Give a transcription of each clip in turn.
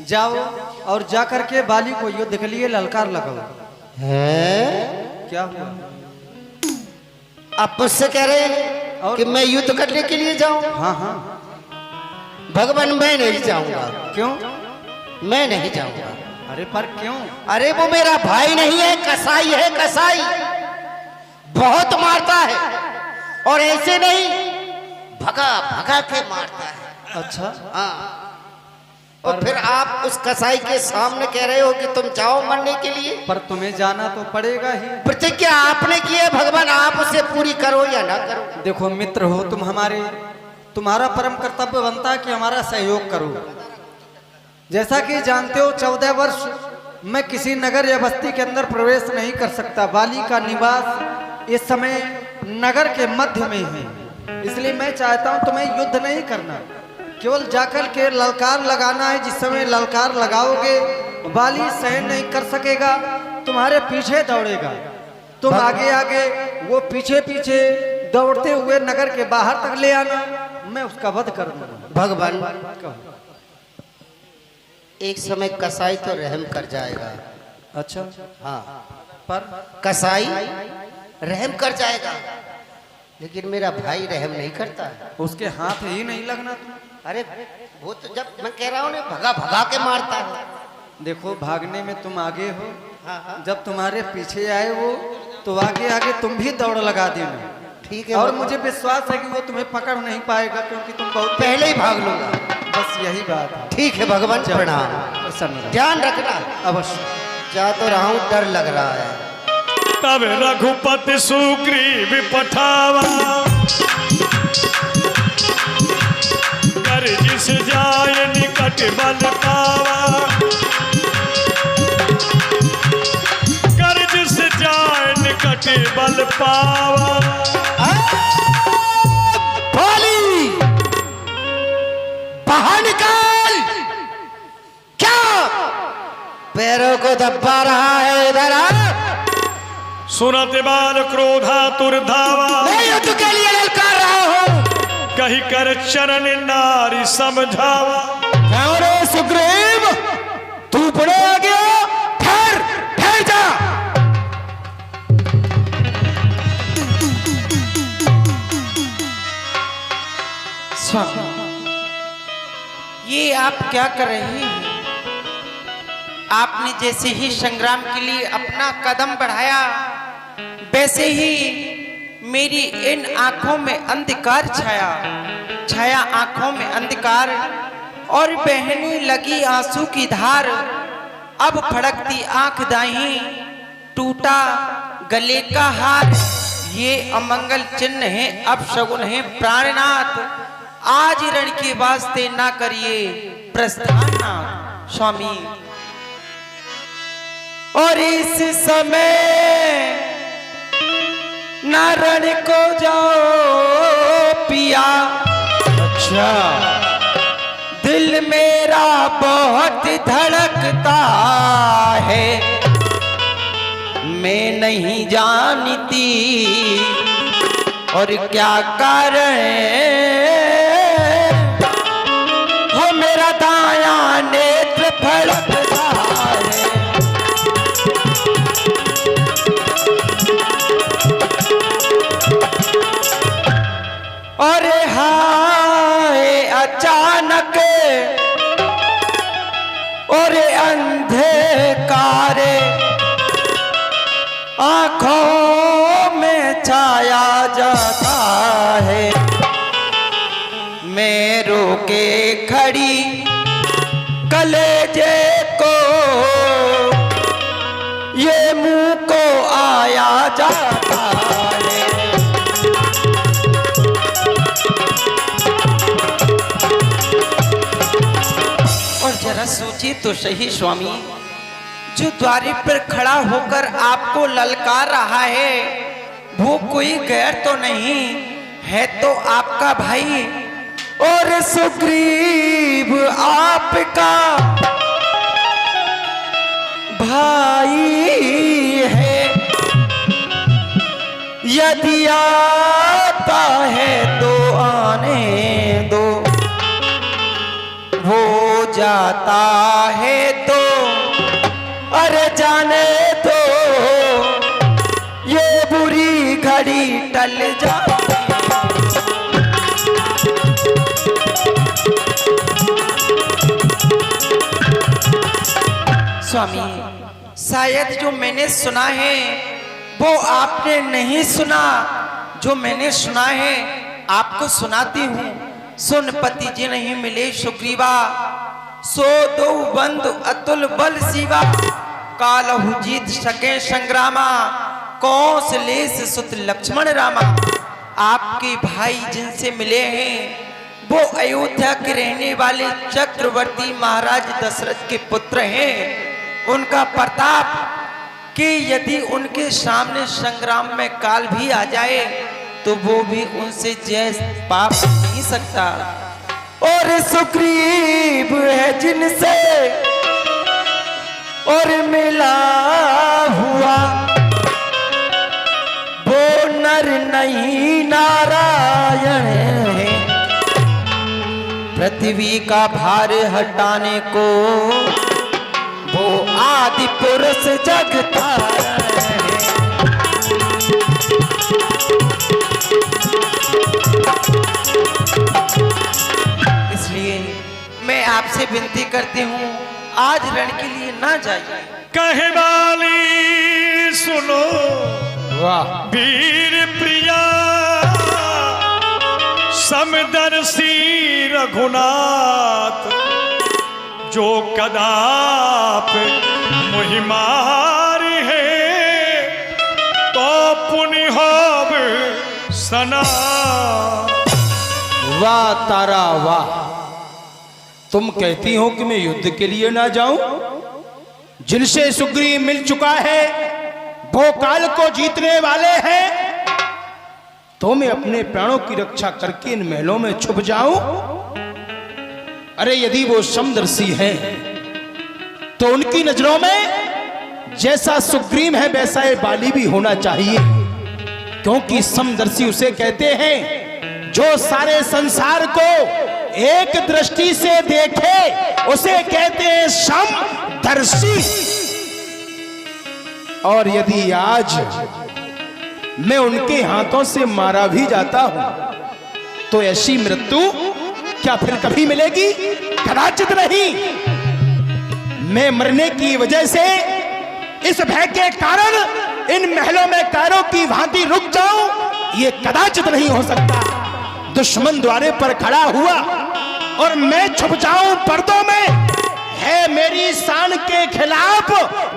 जाओ और जाकर के बाली को युद्ध के लिए ललकार लगाओ। है क्या हुआ? आप मुझसे कह रहे हैं और कि मैं युद्ध करने के लिए जाऊं? हाँ हाँ। भगवान मैं नहीं जाऊंगा। क्यों? मैं नहीं जाऊंगा। अरे पर क्यों? अरे वो मेरा भाई नहीं है, कसाई है, कसाई बहुत मारता है और ऐसे नहीं भगा भगा के मारता है। अच्छा। हाँ, और फिर आप उस कसाई के सामने कह रहे हो कि तुम जाओ मरने के लिए? पर तुम्हें जाना तो पड़ेगा ही। प्रतिज्ञा आपने की है, भगवान आप उसे पूरी करो या ना करो। देखो मित्र हो तुम हमारे, तुम्हारा परम कर्तव्य बनता है कि हमारा सहयोग करो। जैसा कि जानते हो 14 वर्ष मैं किसी नगर या बस्ती के अंदर प्रवेश नहीं कर सकता। बाली का निवास इस समय नगर के मध्य में है, इसलिए मैं चाहता हूं तुम्हें युद्ध नहीं करना, केवल जाकर के ललकार लगाना है। जिस समय ललकार लगाओगे बाली सहन नहीं कर सकेगा, तुम्हारे पीछे दौड़ेगा, तुम आगे आगे वो पीछे पीछे दौड़ते हुए नगर के बाहर तक ले आना, मैं उसका वध कर दूंगा। भगवान एक समय कसाई तो रहम कर जाएगा। अच्छा। हाँ, पर कसाई रहम कर जाएगा, लेकिन मेरा भाई रहम नहीं करता है। उसके हाथ ही नहीं लगना। अरे वो तो जब मैं कह रहा हूँ ना भगा भगा के मारता है। देखो भागने में तुम आगे हो, हाँ। जब तुम्हारे पीछे आए वो तो आगे आगे तुम भी दौड़ लगा देना। ठीक है, और मुझे विश्वास है कि वो तुम्हें पकड़ नहीं पाएगा, क्योंकि तुम बहुत पहले ही भाग लूंगा। बस यही बात है। ठीक है भगवान, प्रणाम। प्रसन्न रहो। ध्यान रखना। अवश्य। जा तो रहा हूँ, डर लग रहा है। तब रघुपति सुग्रीव पठावा, कर जिस जाय निकट बल पावा, कर जिस जाय निकट बल पावा। भोली बाहर निकाल। क्या पैरों को दबा रहा है? इधर आ। सुनत बाल क्रोधातुर धावा, मैं युद्ध के लिए ललकार रहा हूँ। कही कर चरण नारी समझावा। अरे सुग्रीव, तू बड़े आ गया। ठहर ठहर जा। स्वामी, ये आप क्या कर रहे हैं? आपने जैसे ही संग्राम के लिए अपना कदम बढ़ाया, वैसे ही मेरी इन आंखों में अंधकार छाया आंखों में अंधकार, और बहने लगी आंसू की धार। अब फड़कती आंख दाही, टूटा गले का हार। ये अमंगल चिन्ह है, अपशगुन है प्राणनाथ। आज रण के वास्ते ना करिए प्रस्थान स्वामी। और इस समय नारण को जाओ पिया। अच्छा। दिल मेरा बहुत धड़कता है, मैं नहीं जानती और क्या कारण हो मेरा दाया नेत्र फड़कता है। अरे हाय अचानक और अंधकारे आंखों में छाया जाता है। मैं रोके खड़ी कलेजे को, ये मुंह को आया जाता है। और जरा सोचिए तो सही स्वामी, जो द्वारी पर खड़ा होकर आपको ललकार रहा है वो कोई गैर तो नहीं है, तो आपका भाई और सुग्रीव आपका भाई है। यदि आता है तो आने दो, वो जाता है तो अरे जाने दो, ये बुरी घड़ी टल जाती। स्वामी, शायद जो मैंने सुना है वो आपने नहीं सुना, जो मैंने सुना है आपको सुनाती हूँ। सुन पति जी नहीं मिले सुग्रीवा, सो दो बंधु अतुल बल शिवा, कालहु जीत सके संग्रामा, कौशलेश सुत लक्ष्मण रामा। आपके भाई जिनसे मिले हैं वो अयोध्या के रहने वाले चक्रवर्ती महाराज दशरथ के पुत्र हैं। उनका प्रताप कि यदि उनके सामने संग्राम में काल भी आ जाए तो वो भी उनसे जय पाप नहीं सकता। और सुग्रीव है जिनसे और मिला हुआ, वो नर नहीं नारायण है। पृथ्वी का भार हटाने को वो आदि पुरुष जगतारण है। इसलिए मैं आपसे विनती करती हूँ आज रण के लिए ना जाइए। कहे वाली सुनो वाह वीर प्रिया, समदर्शी रघुनाथ, जो कदाप मुहिमार है तो पुनि होब सना। वाह तारा वाह, तुम कहती हो कि मैं युद्ध के लिए ना जाऊं? जिनसे सुग्रीव मिल चुका है वो काल को जीतने वाले हैं, तो मैं अपने प्राणों की रक्षा करके इन महलों में छुप जाऊं? अरे यदि वो समदर्शी हैं तो उनकी नजरों में जैसा सुग्रीव है वैसा ये बाली भी होना चाहिए, क्योंकि समदर्शी उसे कहते हैं जो सारे संसार को एक दृष्टि से देखे, उसे कहते हैं समदर्शी। और यदि आज मैं उनके हाथों से मारा भी जाता हूं तो ऐसी मृत्यु क्या फिर कभी मिलेगी? कदाचित नहीं। मैं मरने की वजह से इस भय के कारण इन महलों में कायरों की भांति रुक जाऊं, ये कदाचित नहीं हो सकता। दुश्मन द्वारे पर खड़ा हुआ और मैं छुप जाऊं पर्दों में, है मेरी शान के खिलाफ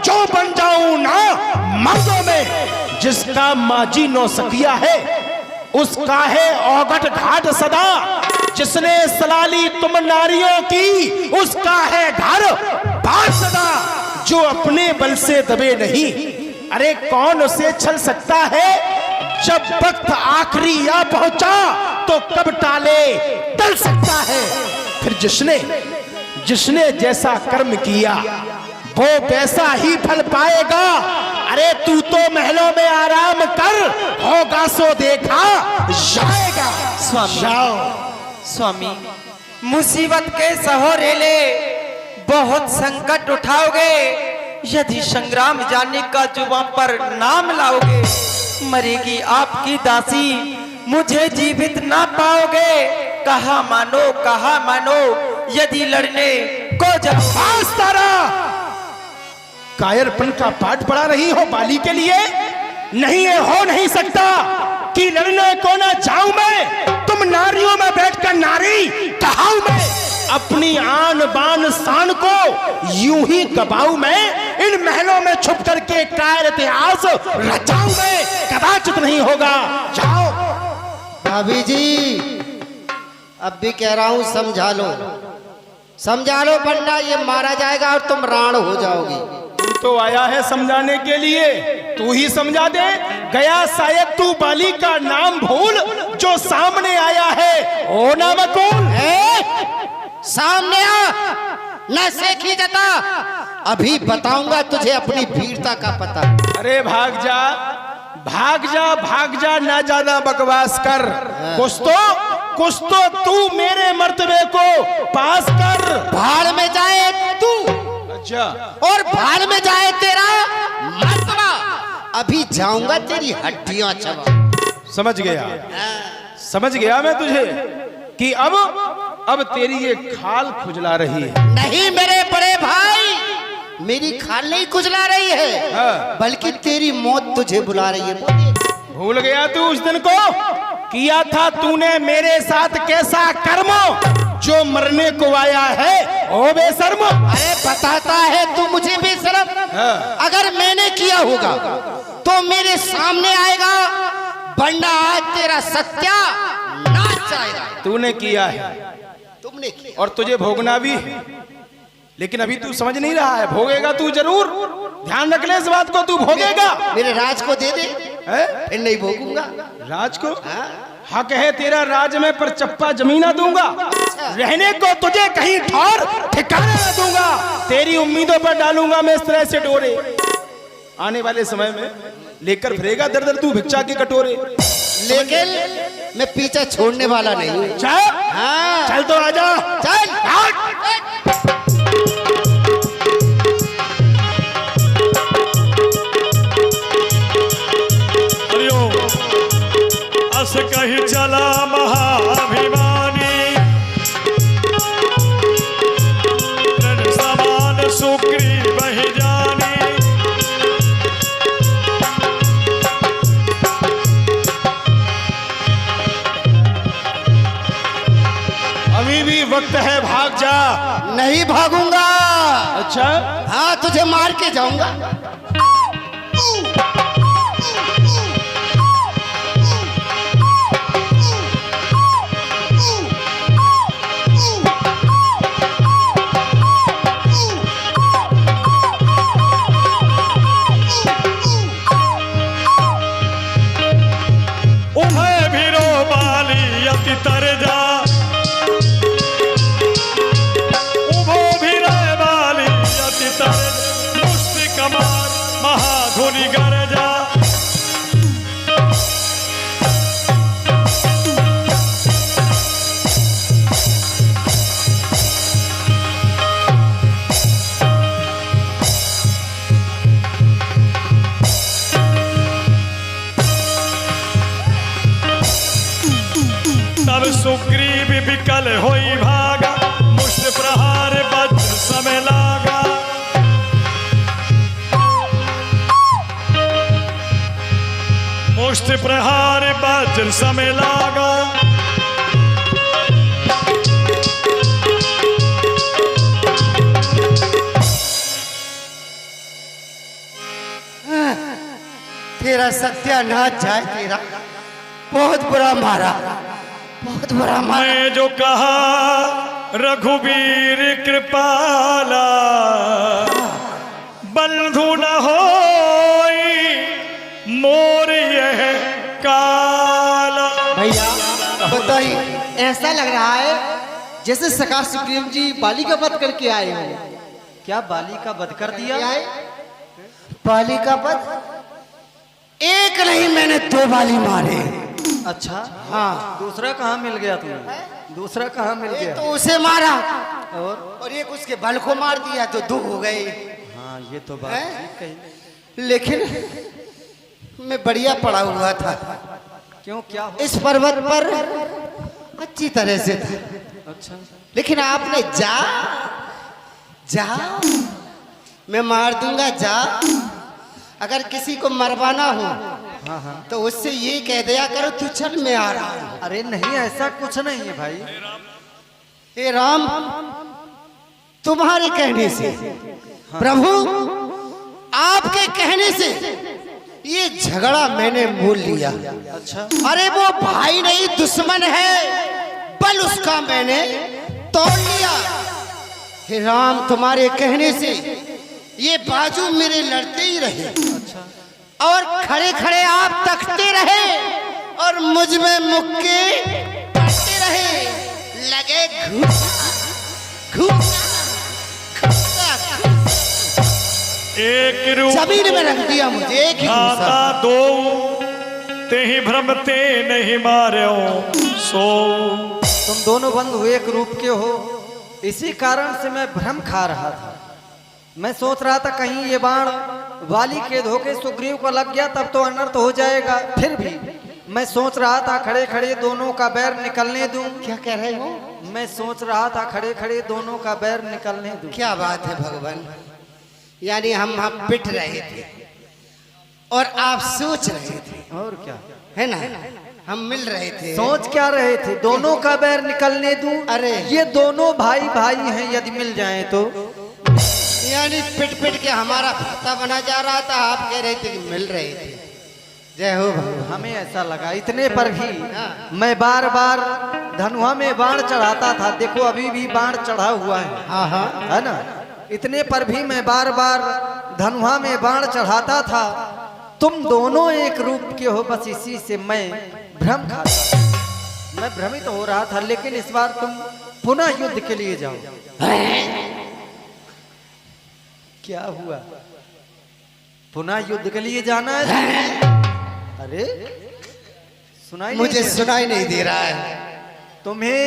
जो बन जाऊं ना मर्दों में। जिसका माजी नौ सकिया है उसका है औगट घाट सदा, जिसने सलाली तुम नारियों की उसका है घर बार सदा। जो अपने बल से दबे नहीं, अरे कौन उसे छल सकता है? जब वक्त आखिरी आ पहुंचा तो कब टाले टल सकता है। फिर जिसने जैसा कर्म किया वो वैसा ही फल पाएगा। अरे तू तो महलों में आराम कर, होगा सो देखा जाएगा। स्वामी, मुसीबत के सहोरेले बहुत संकट उठाओगे, यदि संग्राम जाने का जुबान पर नाम लाओगे। मरेगी आपकी दासी, मुझे जीवित ना पाओगे। कहा मानो यदि लड़ने को जाओ। तारा कायरपन का पाठ पढ़ा रही हो बाली के लिए? नहीं, ये हो नहीं सकता कि लड़ने को ना जाऊं मैं। तुम नारियों में बैठकर नारी कहाऊं मैं। अपनी आन बान शान को यूं ही गवाऊं मैं। इन महलों में छुप करके कायर इतिहास रचाऊं मैं। कदाचित नहीं होगा। जाओ। भाभी जी, अब भी कह रहा हूं समझा लो वरना ये मारा जाएगा और तुम राण हो जाओगी। तू तो आया है समझाने के लिए, तू ही समझा दे। गया शायद तू बाली का नाम भूल, जो सामने आया है ओ नाम कौन है? सामने आ, न सेखी जता, अभी बताऊंगा तुझे अपनी वीरता का पता। अरे भाग जा, ना ज्यादा बकवास कर। कुछ तो कुछ तो तू मेरे मर्तबे को पास कर। भाड़ में जाए तू अच्छा, और भाड़ में जाए तेरा मर्तबा। अभी जाऊंगा तेरी हड्डियां चबा। समझ गया, समझ गया मैं तुझे कि अब तेरी ये खाल खुजला रही है। नहीं मेरे बड़े भाई, मेरी खाल नहीं खुजला रही है, हाँ। बल्कि तेरी मौत तुझे बुला रही है। भूल गया तू उस दिन को? किया था तूने मेरे साथ कैसा कर्म जो मरने को आया है ओ बेशर्म। अरे बताता है तू मुझे बेशरम। हाँ। अगर मैंने किया होगा तो मेरे सामने आएगा, वरना आज तेरा सत्यानाश जाएगा। तूने किया है, तुमने किया और तुझे भोगना भी, लेकिन अभी तू समझ नहीं रहा है। भोगेगा तू जरूर, ध्यान रख ले इस बात को, तू भोगेगा। मेरे राज को दे दे, है? फिर नहीं भोगूंगा। राज को हक है तेरा राज में, पर चप्पा जमीना दूंगा। रहने को तुझे कहीं ठौर ठिकाने न दूंगा। तेरी उम्मीदों पर डालूंगा मैं इस तरह से डोरे। आने वाले समय में लेकर फिरेगा दर दर तू भिक्षा के कटोरे। लेकिन मैं पीछा छोड़ने वाला नहीं हूँ। चल, हाँ। चल तो आजा, चल। अस कही चला महाभिमानी, तृण समान सुग्रीव ही जानी। अभी भी वक्त है, भाग जा। नहीं भागूंगा। अच्छा, हाँ, तुझे मार के जाऊंगा। उभय भिरो बाली अति तरजा, उभो भिरे बाली अति तरजा। मुष्टि कमार महाधुनि गरजा। तब सुग्रीव विकल होई भागा, मुष्ट प्रहार वज्र समय लागा। मुष्ट प्रहार वज्र समय लागा। तेरा सत्यानाश जाए। तेरा बहुत बुरा मारा, बहुत बुरा मारा। मैं जो कहा रघुवीर कृपाला, बंधु न होई मोर यह काला। भैया बताइए। ऐसा लग रहा है जैसे सका सुग्रीव जी बाली का वध करके आए हो। क्या बाली का वध कर दिया? बाली का वध? एक नहीं, मैंने 2 बाली मारे। अच्छा, हाँ। दूसरा कहाँ मिल गया तुम्हें? दूसरा कहाँ मिल गया? तो उसे मारा और एक उसके बल को मार दिया तो 2 हो गए। हाँ, ये तो बात हैं? ठीक कही। लेकिन मैं बढ़िया पड़ा हुआ था। क्यों, क्या हो? इस पर्वत पर अच्छी तरह से था। अच्छा, लेकिन आपने जा जा, मैं मार दूंगा जा। अगर किसी को मरवाना हो हाँ हाँ। तो उससे ये कह दिया करो तू चल, मैं आ रहा हूं। अरे नहीं, ऐसा कुछ नहीं है भाई। हे राम, तुम्हारे कहने से, प्रभु आपके कहने से ये झगड़ा मैंने मोल लिया। अच्छा, अरे वो भाई नहीं दुश्मन है, बल उसका मैंने तोड़ लिया। हे राम, तुम्हारे कहने से ये बाजू मेरे लड़ते ही रहे। अच्छा, और खड़े खड़े आप तकते रहे और मुझ में मुक्के पड़ते रहे। लगे एक रूप जमीन में रख दिया मुझे। एक ही खाता घूसा। 2, ते ही भ्रम ते नहीं मार्यो सो। तुम दोनों बंधु एक रूप के हो, इसी कारण से मैं भ्रम खा रहा था। मैं सोच रहा था कहीं ये बाण वाली के धोखे सुग्रीव को लग गया तब तो अनर्थ हो जाएगा। फिर भी मैं सोच रहा था खड़े खड़े दोनों का बैर निकलने दूं। क्या कह रहे हो? मैं सोच रहा था खड़े खड़े दोनों का बैर निकलने दूं। क्या बात है भगवान, यानी हम पिट रहे थे और आप सोच रहे थे, और क्या है ना? हम मिल रहे थे। सोच क्या रहे थे? दोनों का बैर निकलने दूं। अरे ये दोनों भाई भाई हैं, यदि मिल जाएं तो। यानी पिट पिट के हमारा भाता बना जा रहा था, आप कह रहे थे कि मिल रहे थे। जय हो भगवान। हमें ऐसा लगा, इतने पर भी मैं बार बार धनुआ में बाण चढ़ाता था। देखो अभी भी बाण चढ़ा हुआ है, हाँ हाँ, है ना? इतने पर भी मैं बार बार धनुआ में बाण चढ़ाता था। तुम दोनों एक रूप के हो, बस इसी से मैं भ्रम खाता, मैं भ्रमित हो रहा था। लेकिन इस बार तुम पुनः युद्ध के लिए जाओ। क्या हुआ? पुनः युद्ध के लिए जाना है? अरे सुनाई मुझे नहीं सुनाई नहीं दे रहा है, तुम्हें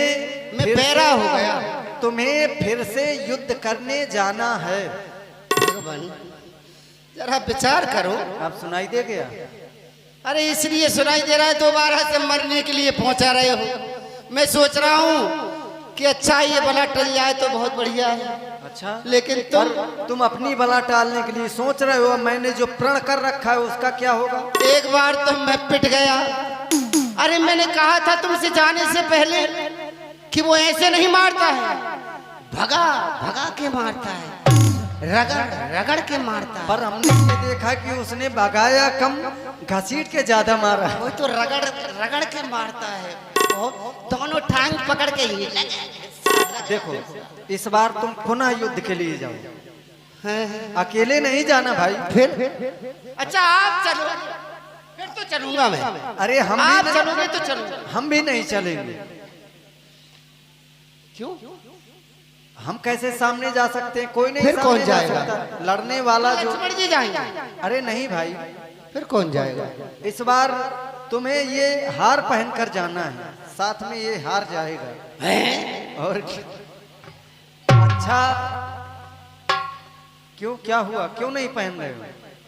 मैं फिर बहरा से- हो गया। तुम्हें फिर से युद्ध करने जाना है। भगवान जरा विचार करो। अब सुनाई दे गया? अरे इसलिए सुनाई दे रहा है, दोबारा से मरने के लिए पहुंचा रहे हो। मैं सोच रहा हूँ कि अच्छा ये बला टल जाए तो बहुत बढ़िया है। अच्छा, लेकिन तुम अपनी बला टालने के लिए सोच रहे हो। मैंने जो प्रण कर रखा है उसका क्या होगा? एक बार तो मैं पिट गया। अरे मैंने कहा था तुमसे जाने से पहले कि वो ऐसे नहीं मारता है, भगा भगा के मारता है, रगड़ रगड़ के मारता है। पर हमने ये देखा कि उसने भगाया कम, घसीट के ज्यादा मारा। वो तो रगड़ रगड़ के मारता है, वो दोनों टांग पकड़ के ही देखो इस बार तुम पुनः युद्ध के लिए जाओ। अकेले नहीं जाना भाई। फिर अच्छा आप चलो, फिर तो चलूंगा मैं। अरे हम आप भी चलोगे तो चलूंगा। हम भी नहीं चलेंगे। क्यों? हम कैसे सामने जा सकते हैं? कोई नहीं फिर सामने कौन जा जाएगा? सकता। लड़ने वाला जो। लक्ष्मण जी जाएंगे। अरे नहीं भाई, फिर कौन जाएगा? इस बार तुम्हें ये हार पहन कर जाना है। साथ में ये हार जाएगा। और अच्छा क्यों, क्या हुआ? क्यों नहीं पहन रहे हो?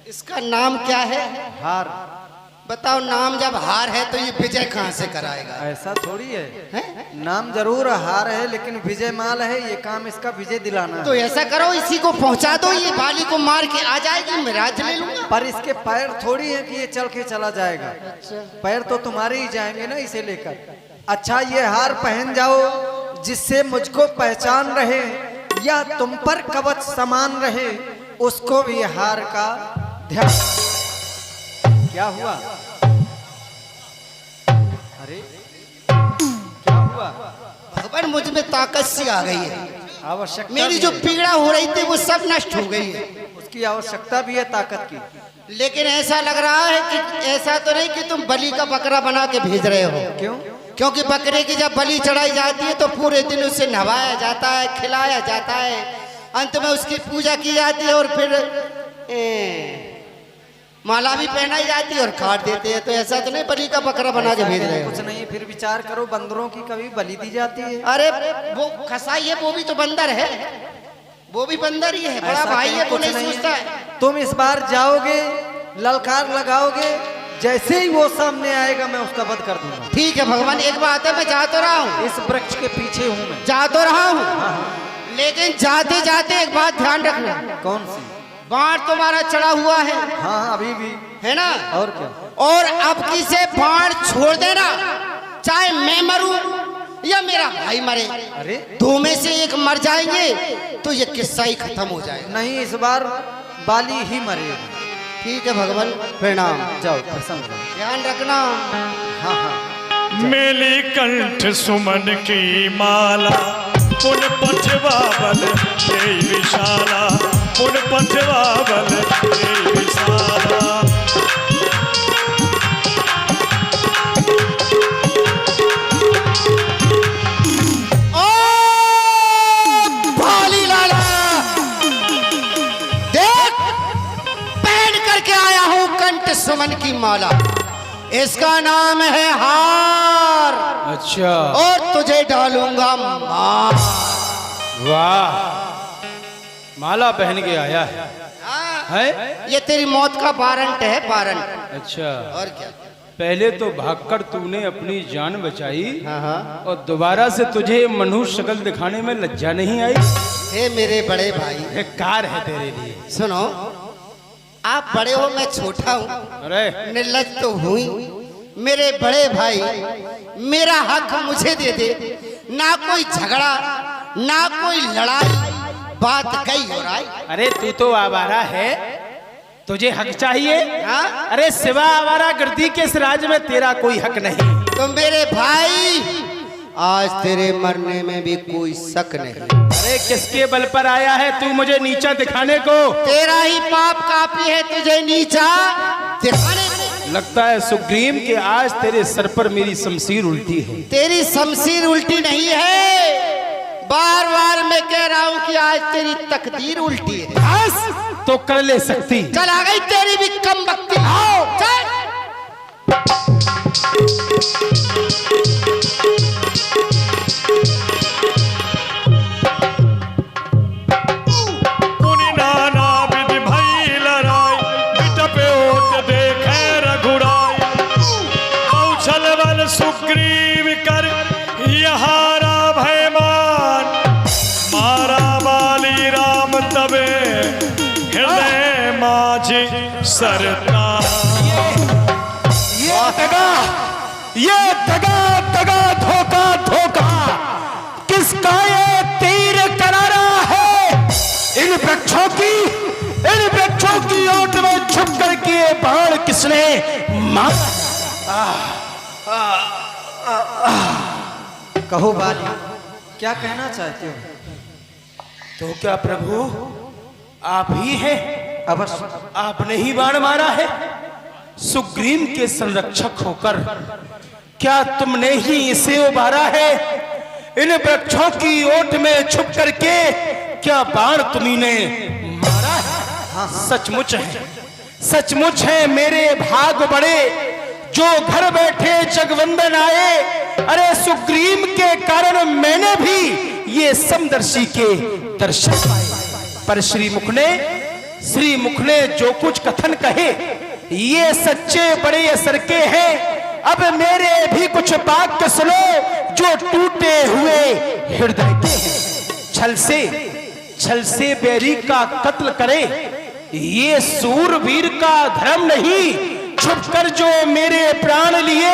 इसका नाम क्या है? हार। बताओ, नाम जब हार है तो ये विजय कहाँ से कराएगा? ऐसा थोड़ी है, हैं? नाम जरूर हार है लेकिन विजय माल है। ये काम इसका विजय दिलाना तो है। ऐसा करो, इसी को पहुंचा दो, ये बाली को मार के आ जाएगी, मैं राज ले लूंगा। पर इसके पैर थोड़ी है कि ये चल के चला जाएगा। पैर तो तुम्हारे ही जाएंगे ना इसे लेकर। अच्छा ये हार पहन जाओ जिससे मुझको पहचान रहे, या तुम पर कवच समान रहे, उसको भी हार का ध्यान। क्या हुआ? अरे क्या हुआ? भगवान मुझ में ताकत सी आ गई है। आवश्यकता मेरी भी जो है। पीड़ा हो रही थी वो सब नष्ट हो गई है। उसकी आवश्यकता भी है ताकत की। लेकिन ऐसा लग रहा है कि ऐसा तो नहीं कि तुम बलि का बकरा बना के भेज रहे हो। क्यों? क्योंकि बकरे की जब बलि चढ़ाई जाती है तो पूरे दिन उसे नहवाया जाता है, खिलाया जाता है, अंत में उसकी पूजा की जाती है और फिर माला भी पहनाई जाती है और काट देते हैं। तो ऐसा तो नहीं बलि का बकरा बना के भेज रहे हो। कुछ नहीं, फिर विचार करो, बंदरों की कभी बलि दी जाती है? अरे वो कसाई है, वो भी तो बंदर है, वो भी बंदर ही है, बड़ा ऐसा भाई कहीं है, वो कुछ नहीं सोचता है। तुम इस बार जाओगे, ललकार लगाओगे, जैसे ही वो सामने आएगा मैं उसका वध कर दूंगा। ठीक है भगवान, एक बात है, मैं जा तो रहा हूँ, इस वृक्ष के पीछे हूँ मैं। जा तो रहा हूँ, लेकिन जाते जाते एक बात ध्यान रखना। कौन सी? बाण तुम्हारा चढ़ा हुआ है, हाँ अभी भी है ना? और क्या? और अब किसे बाण छोड़ देना, चाहे मैं मरूं या मेरा भाई मरे, अरे दो में से एक मर जाएंगे तो ये किस्सा ही खत्म हो जाएगा। नहीं, इस बार बाली ही मरेगा। ठीक है भगवान, प्रणाम। जाओ प्रसन्न रहो। ध्यान रखना। हाँ हाँ। मेली कंठ सुमन की माला, पुन पठवावल जय विशाला, पुन पठवावल जय विशाला। ओ भाली लाला, देख पहन करके आया हूं कंठ सुमन की माला, इसका नाम है हार, अच्छा, और तुझे डालूंगा मार। वाह, माला पहन के आया है? ये तेरी मौत का वारंट है, वारंट। अच्छा, और क्या? पहले तो भागकर तूने अपनी जान बचाई, हाँ। और दोबारा से तुझे मनुष्य शक्ल दिखाने में लज्जा नहीं आई? हे मेरे बड़े भाई, एक कार है तेरे लिए। सुनो, आप बड़े हो, मैं छोटा हूँ, अरे निर्लज तो हुई। मेरे बड़े भाई, मेरा हक मुझे दे दे, ना कोई झगड़ा ना कोई लड़ाई, बात कई हो रहा है। अरे तू तो आवारा है, तुझे हक चाहिए? हाँ? अरे सिवा आवारा गर्दी के इस राज में तेरा कोई हक नहीं। तो मेरे भाई, आज तेरे मरने में भी कोई शक नहीं। अरे किसके बल पर आया है तू मुझे नीचा दिखाने को? तेरा ही पाप काफी है तुझे नीचा दिखाने को। लगता है सुग्रीव के आज तेरे सर पर मेरी शमशीर उल्टी है। तेरी शमशीर उल्टी नहीं है, बार बार मैं कह रहा हूँ कि आज तेरी तकदीर उल्टी है। बस तो कर ले सकती। चल आ गई तेरी भी कम बख्ती। आओ चल। पुनि नाना विधि भई लड़ाई, बिटपे ओट देखे रघुराई। कौशल बल सुग्रीव कर यहारा भयमान, मारा बाली राम तबे हृदय माझी सरता। ये दगा दगा धोखा धोखा किसका ये तीर करारा है? इन वृक्षों की ओट में छुप करके ये बाण किसने मारा? कहो बाली, क्या कहना चाहते हो? तो क्या प्रभु आप ही हैं? अवश्य। आपने ही बाण मारा है? सुग्रीव के संरक्षक होकर क्या तुमने ही इसे उबारा है? इन वृक्षों की ओट में छुप करके क्या बाण तुम्ही ने मारा है? सचमुच है, सचमुच है मेरे भाग बड़े जो घर बैठे जगवंदन आए। अरे सुग्रीव के कारण मैंने भी ये समदर्शी के दर्शन पाए। पर श्री मुख ने जो कुछ कथन कहे ये सच्चे बड़े असर के हैं। अब मेरे भी कुछ वाक्य सुनो जो टूटे हुए हृदय के हैं। छल से बैरी का कत्ल करे ये सूरवीर का धर्म नहीं। छुपकर जो मेरे प्राण लिए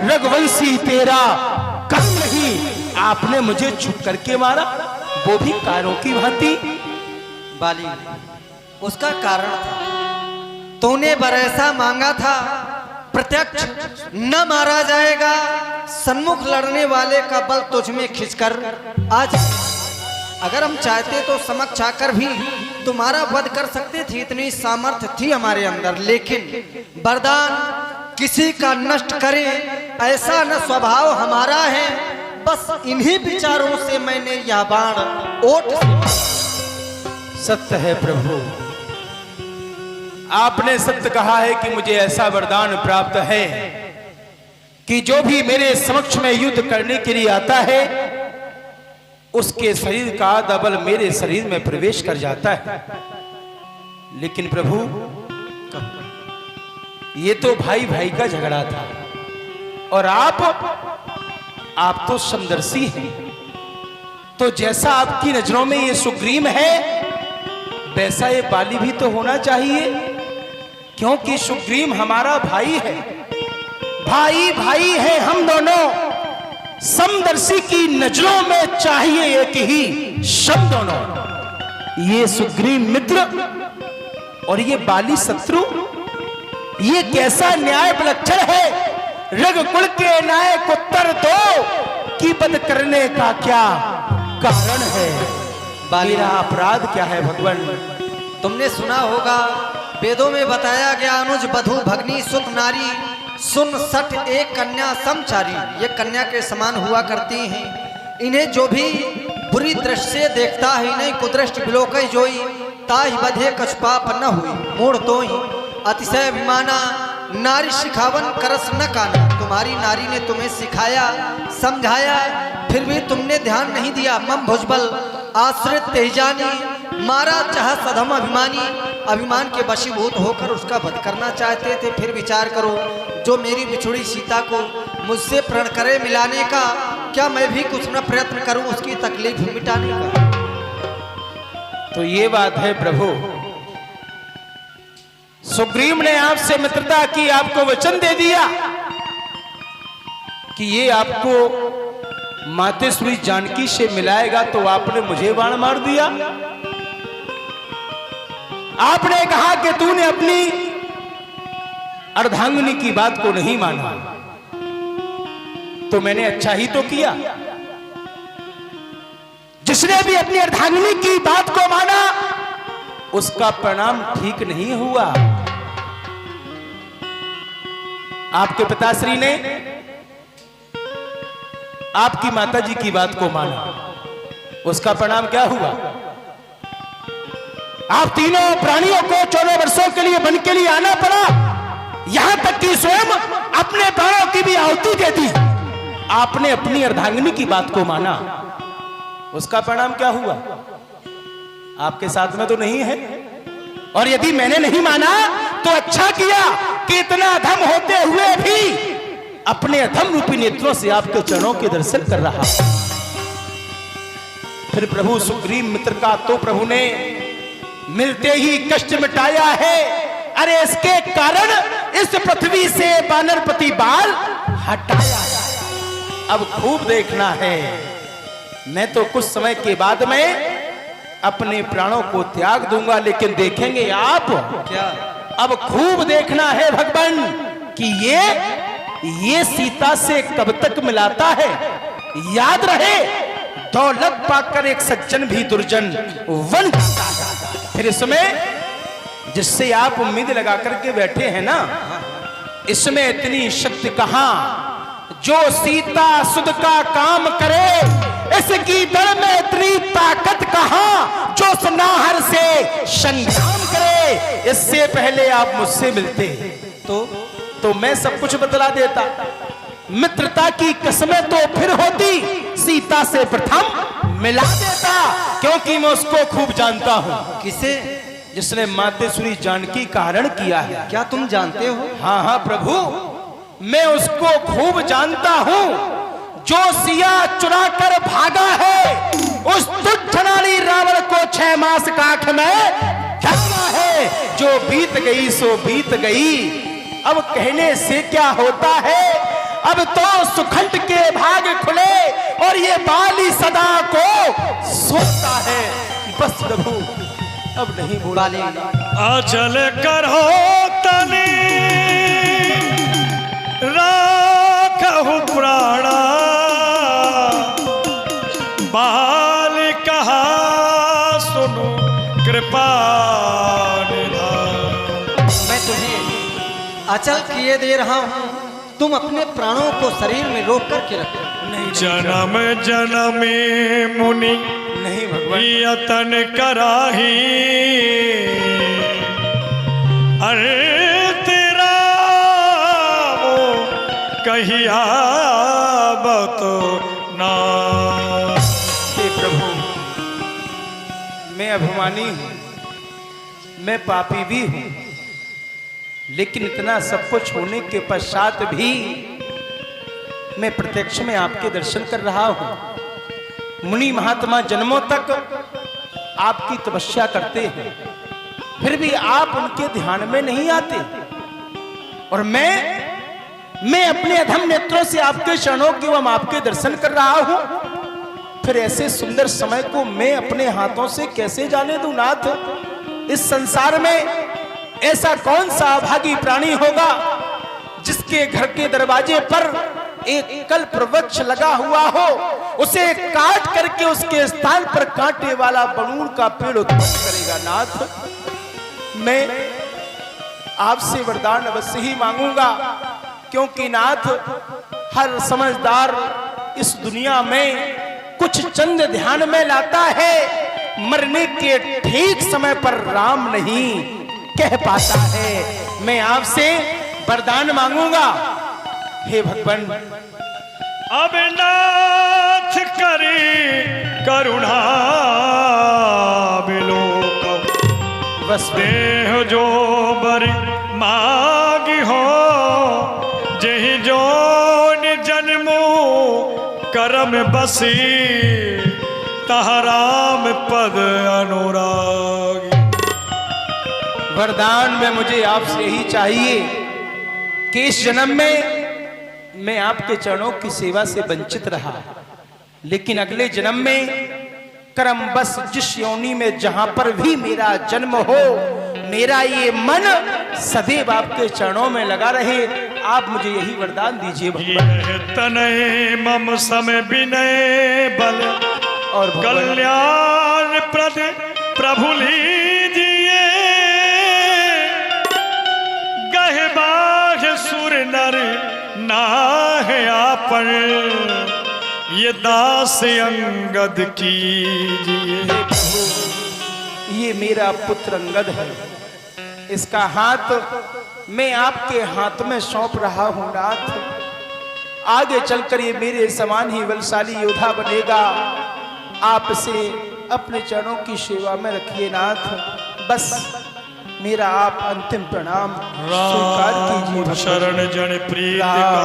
रघुवंशी तेरा कर्म नहीं। आपने मुझे छुप करके मारा, वो भी कारों की भांति। बाली, उसका कारण था, तूने बरैसा मांगा था, प्रत्यक्ष न मारा जाएगा, सन्मुख लड़ने वाले का बल तुझ में खिंचकर आज अगर हम चाहते तो समक्ष आकर भी तुम्हारा वध कर सकते थे, इतनी सामर्थ्य थी हमारे अंदर। लेकिन वरदान किसी का नष्ट करे ऐसा न स्वभाव हमारा है। बस इन्हीं विचारों से मैंने यह बाण ओट से। सत्य है प्रभु, आपने सत्य कहा है कि मुझे ऐसा वरदान प्राप्त है कि जो भी मेरे समक्ष में युद्ध करने के लिए आता है उसके शरीर का आधा बल मेरे शरीर में प्रवेश कर जाता है। लेकिन प्रभु, ये तो भाई भाई का झगड़ा था और आप तो समदर्शी हैं। तो जैसा आपकी नजरों में ये सुग्रीव है वैसा ये बाली भी तो होना चाहिए, क्योंकि सुग्रीव हमारा भाई है। भाई भाई है हम दोनों। समदर्शी की नजरों में चाहिए एक ही शब्द दोनों। ये सुग्रीव मित्र और ये बाली शत्रु, ये कैसा न्याय विलक्षण है। रघुकुल के नायक उत्तर दो कि वध करने का क्या कारण है। मेरा अपराध क्या है भगवान? तुमने सुना होगा, वेदों में बताया गया, अनुज बधु भगनी सुत नारी सुन सठ एक कन्या समचारी। ये कन्या के समान हुआ करती हैं। इन्हें जो भी बुरी दृष्टि से देखता है, इन्हें कुदृष्टि बिलोकई जोई, ताहि बधे कछ पाप न हुई। मूढ़ तो ही अतिशय अभिमाना नारी सिखावन करस न काना। तुम्हारी नारी ने तुम्हें सिखाया समझाया, फिर भी तुमने ध्यान नहीं दिया। मम भुजबल आश्रित तेजानी, मारा चाह सधम अभिमानी। अभिमान के वशीभूत होकर उसका वध करना चाहते थे। फिर विचार करो, जो मेरी बिछुड़ी सीता को मुझसे प्रण करे मिलाने का, क्या मैं भी कुछ न प्रयत्न करूं उसकी तकलीफ मिटाने का। तो ये बात है प्रभु, सुग्रीव ने आपसे मित्रता की, आपको वचन दे दिया कि ये आपको मातेश्वरी जानकी से मिलाएगा, तो आपने मुझे बाण मार दिया। आपने कहा कि तूने अपनी अर्धांगिनी की बात को नहीं माना, तो मैंने अच्छा ही तो किया। जिसने भी अपनी अर्धांगिनी की बात को माना उसका परिणाम ठीक नहीं हुआ। आपके पिताश्री ने आपकी माताजी की बात को माना, उसका परिणाम क्या हुआ? आप तीनों प्राणियों को 14 वर्षों के लिए वन के लिए आना पड़ा, यहां तक कि स्वयं अपने प्राणों की भी आहुति दे दी। आपने अपनी अर्धांगिनी की बात को माना, उसका परिणाम क्या हुआ? आपके साथ में तो नहीं है। और यदि मैंने नहीं माना तो अच्छा किया कि इतना अधम होते हुए भी अपने अधम रूपी नेत्रों से आपके चरणों के दर्शन कर रहा। फिर प्रभु सुग्रीव मित्र का तो प्रभु ने मिलते ही कष्ट मिटाया है। अरे इसके कारण इस पृथ्वी से वानरपति बाल हटाया। अब खूब देखना है, मैं तो कुछ समय के बाद में अपने प्राणों को त्याग दूंगा, लेकिन देखेंगे आप क्या? अब खूब देखना है भगवान कि ये सीता से कब तक मिलाता है। याद रहे, दौलत पाकर एक सज्जन भी दुर्जन वन जाता है। फिर इसमें जिससे आप उम्मीद लगा करके बैठे हैं ना, इसमें इतनी शक्ति कहां जो सीता सुध का काम करे। इसकी दर में इतनी ताकत कहां जो सनाहर से संग्राम करे। इससे पहले आप मुझसे मिलते तो मैं सब कुछ बतला देता। मित्रता की कसमें तो फिर होती, सीता से प्रथम मिला देता, क्योंकि मैं उसको खूब जानता हूं। किसे? जिसने मातेश्वरी जानकी का हरण किया है। क्या तुम जानते हो? हाँ हाँ प्रभु, मैं उसको खूब जानता हूं, जो सिया चुरा कर भागा है। उस तुच्छनाली रावण को 6 मास काठ में ढका है। जो बीत गई सो बीत गई, अब कहने से क्या होता है। अब तो सुखंड के भाग खुले और ये बाली सदा को सोचता है। बस प्रभु अब नहीं बोला। अचल करो तनी राखहु प्राणा, बाल कहा सुनो कृपा निधान। मैं तुम्हें अचल किए दे रहा हूं, तुम अपने प्राणों को शरीर में रोक करके रखो। जन्म जन्मी मुनि नहीं भगवान, यतन कराही, अरे तेरा वो कहिया बतो ना। हे प्रभु, मैं अभिमानी हूं, मैं पापी भी हूं, लेकिन इतना सब कुछ होने के पश्चात भी मैं प्रत्यक्ष में आपके दर्शन कर रहा हूं। मुनि महात्मा जन्मों तक आपकी तपस्या करते हैं, फिर भी आप उनके ध्यान में नहीं आते। और मैं अपने अधम नेत्रों से आपके चरणों की एवं आपके दर्शन कर रहा हूं। फिर ऐसे सुंदर समय को मैं अपने हाथों से कैसे जाने दूं नाथ। इस संसार में ऐसा कौन सा अभागी प्राणी होगा जिसके घर के दरवाजे पर एक कल्प वृक्ष लगा हुआ हो, उसे काट करके उसके स्थान पर कांटे वाला बलून का पेड़ उत्पन्न करेगा। नाथ, मैं आपसे वरदान अवश्य ही मांगूंगा, क्योंकि नाथ हर समझदार इस दुनिया में कुछ चंद ध्यान में लाता है, मरने के ठीक समय पर राम नहीं कह पाता है। मैं आपसे वरदान मांगूंगा। हे भगवान, अब नाथ करी करुणा बिलोकम, बस देह जो बरी मागी हो, जही जोन जन्मो करम बसी, तहराम पद अनुरागी। वरदान में मुझे आपसे ही चाहिए कि इस जन्म में मैं आपके चरणों की सेवा से वंचित रहा, लेकिन अगले जन्म में कर्म बस जिस योनि में जहां पर भी मेरा जन्म हो, मेरा ये मन सदैव आपके चरणों में लगा रहे। आप मुझे यही वरदान दीजिए भगवान। यह तनय मम समय विनय बल और भगवान, कल्याण प्रद प्रभु लीजिए, गह बाघ सुर नर नाहे आपन, ये दास अंगद कीजिए। ये मेरा पुत्र अंगद है, इसका हाथ मैं आपके हाथ में सौंप रहा हूं नाथ। आगे चलकर ये मेरे समान ही बलशाली योद्धा बनेगा। आप इसे अपने चरणों की सेवा में रखिए नाथ। बस मेरा आप अंतिम प्रणाम स्वीकार कीजिए। राम शरण जन प्रीत का,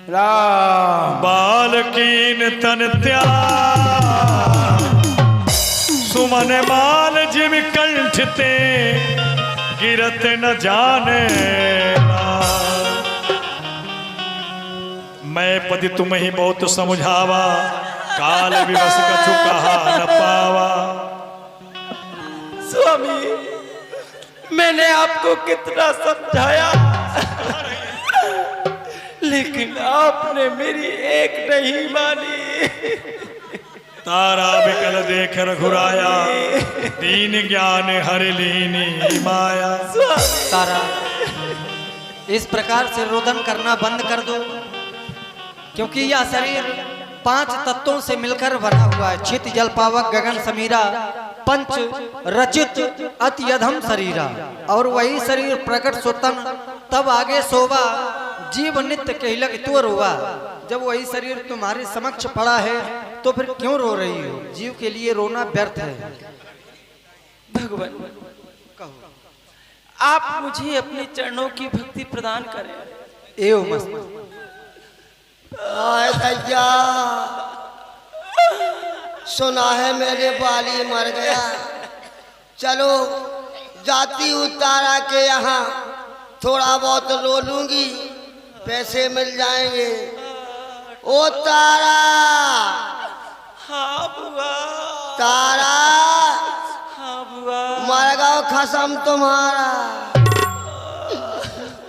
राम बालकीन तन त्याग, सुमन माल जिम कंठ ते, गिरत न जाने ना। मैं पति तुम ही बहुत समझावा, काल विवश कछु कहा न पावा। स्वामी, मैंने आपको कितना समझाया, लेकिन आपने मेरी एक नहीं मानी। तारा बिकल देख रघुराया, दीन ज्ञान हर लीनी माया। तारा, इस प्रकार से रोदन करना बंद कर दो, क्योंकि यह शरीर 5 तत्वों से मिलकर बना हुआ है। चित जल पावक गगन समीरा, पंच रचित अति अधम शरीरा। और वही शरीर प्रकट सोतन तब आगे शोभा, जीव नित्य कहलक तुअर हुआ। जब वही शरीर तुम्हारे समक्ष पड़ा है तो फिर क्यों रो रही हो? जीव के लिए रोना व्यर्थ है। भगवान, आप मुझे अपने चरणों की भक्ति प्रदान करें। एवं मस्त आए दैया, सुना है मेरे बाली मर गया। चलो जाती हूँ तारा के यहाँ, थोड़ा बहुत रो लूंगी, पैसे मिल जाएंगे। ओ तारा, हाँ बुआ, तारा, हाँ बुआ, मर गओ खसम तुम्हारा।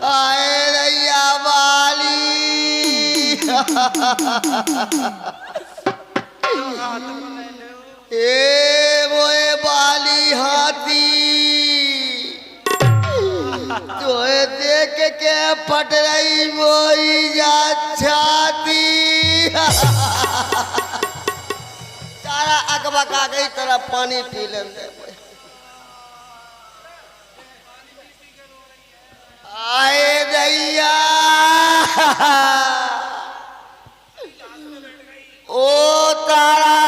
आए दैया बाली, ए मोए बाली हाथी, तोए देख के फट रही मोई जा छाती। तारा अकबका गई तरफ पानी पी लें दे। आए दैया, ओ तारा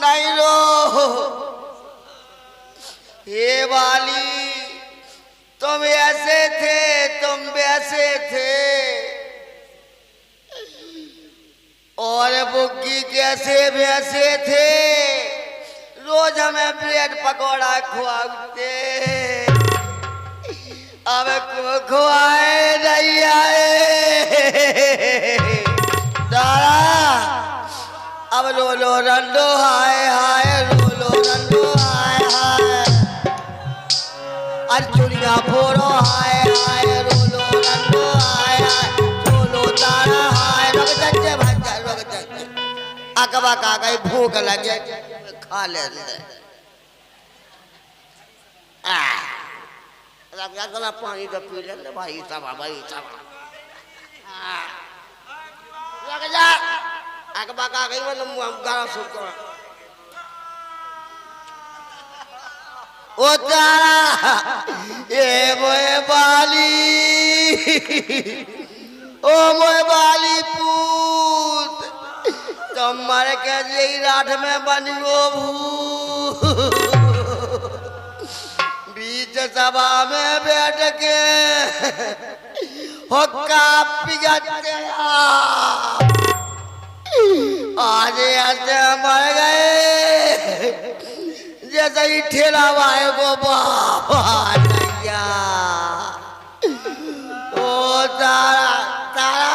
नहीं रो। हे वाली, तुम ऐसे थे, तुम वैसे थे, और बुग्गी कैसे वैसे थे। रोज हमें ब्रेड पकौड़ा खुआते, अब खुआए नहीं आए। तारा, अब लो लो रंडो हाय हाय, लो लो रंडो हाय हाय। अर्चुनिया फोड़ो हाय हाय, रो लो रंडो हाय हाय, रो लो तारा हाय। रुक जा भाग, रुक जा। अकबा का गई, भूख लगे, खा ले। पानी तो पी ले भाई साहब, भाई साहब। रुक जा, अकबा का गई, मतलब गाना सुन। ओ तारा, ये मोए ओ मोए बाली पूत तुम मर के यही राठ में बनियो बीच सभा में बैठ के हुक्का पिघलते आज ऐसे मर गए जैसे ही ठेला वाले को बाबा नैया ओ तारा तारा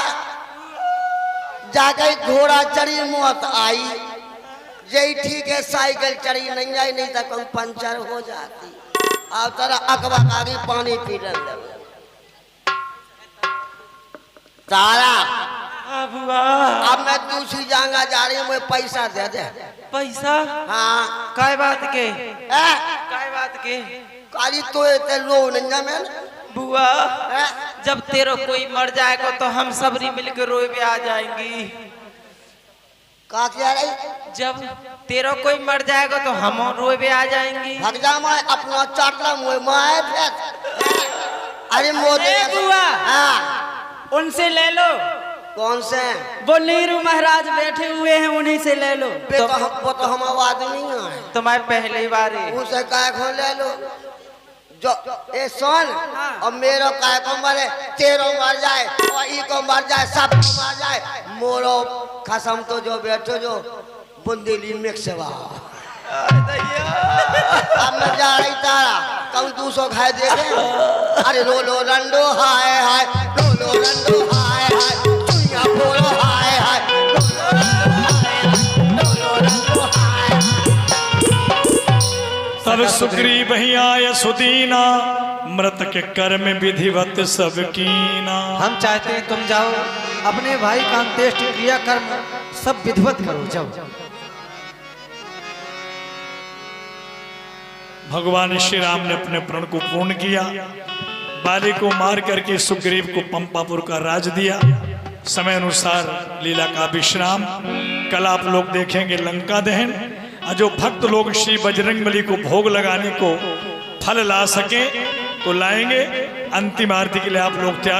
जाकर घोड़ा चढ़ी मौत आई यही ठीक है साइकिल चढ़ी नहीं आई नहीं तो कोई पंचर हो जाती अब तारा अकबा आगे पानी पी रहे तारा अब मैं दूसरी जगह जा रही हूँ मुझे पैसा दे दे पैसा हाँ काय बात के ए? काय बात के काली तो ते रो नहीं मैं बुआ जब तेरा कोई मर जाएगा तो हम सबरी मिलकर रोए पे आ जाएंगी का क्या रही जब तेरा कोई मर जाएगा तो हम रोए पे आ जाएंगी भग जा मैं अपना चाटला मुझे मैं फिर अरे मोदी ए बुआ हाँ उनसे ले लो कौन से वो नीरू महाराज बैठे हुए हैं उन्हीं से ले लो वो तो हम आदमी है तुम्हारे पहली बार उसे काय खो ले लो जो ए सोन और मेरो काय को मरे तेरो मर जाए और ई को मर जाए सब मर जाए मोरो कसम तो जो बैठो जो बुंदेली मिक्स हुआ अब मैं जा रही तारा कौन 200 खाए देखे अरे रो लो रंडो हाय हाय रो लो रंडो हाय हाय दुनिया बोलो हाय हाय रो लो रंडो हाय तब सुग्रीव ही आय सुदीना मृत के कर्म विधिवत सब कीना। हम चाहते हैं तुम जाओ अपने भाई का अंत्येष्टि क्रिया कर्म सब विधिवत करो जाओ। भगवान श्री राम ने अपने प्रण को पूर्ण किया, बाली को मार करके सुग्रीव को पंपापुर का राज दिया। समय अनुसार लीला का विश्राम। कल आप लोग देखेंगे लंका दहन। और जो भक्त लोग श्री बजरंगबली को भोग लगाने को फल ला सके तो लाएंगे। अंतिम आरती के लिए आप लोग तैयार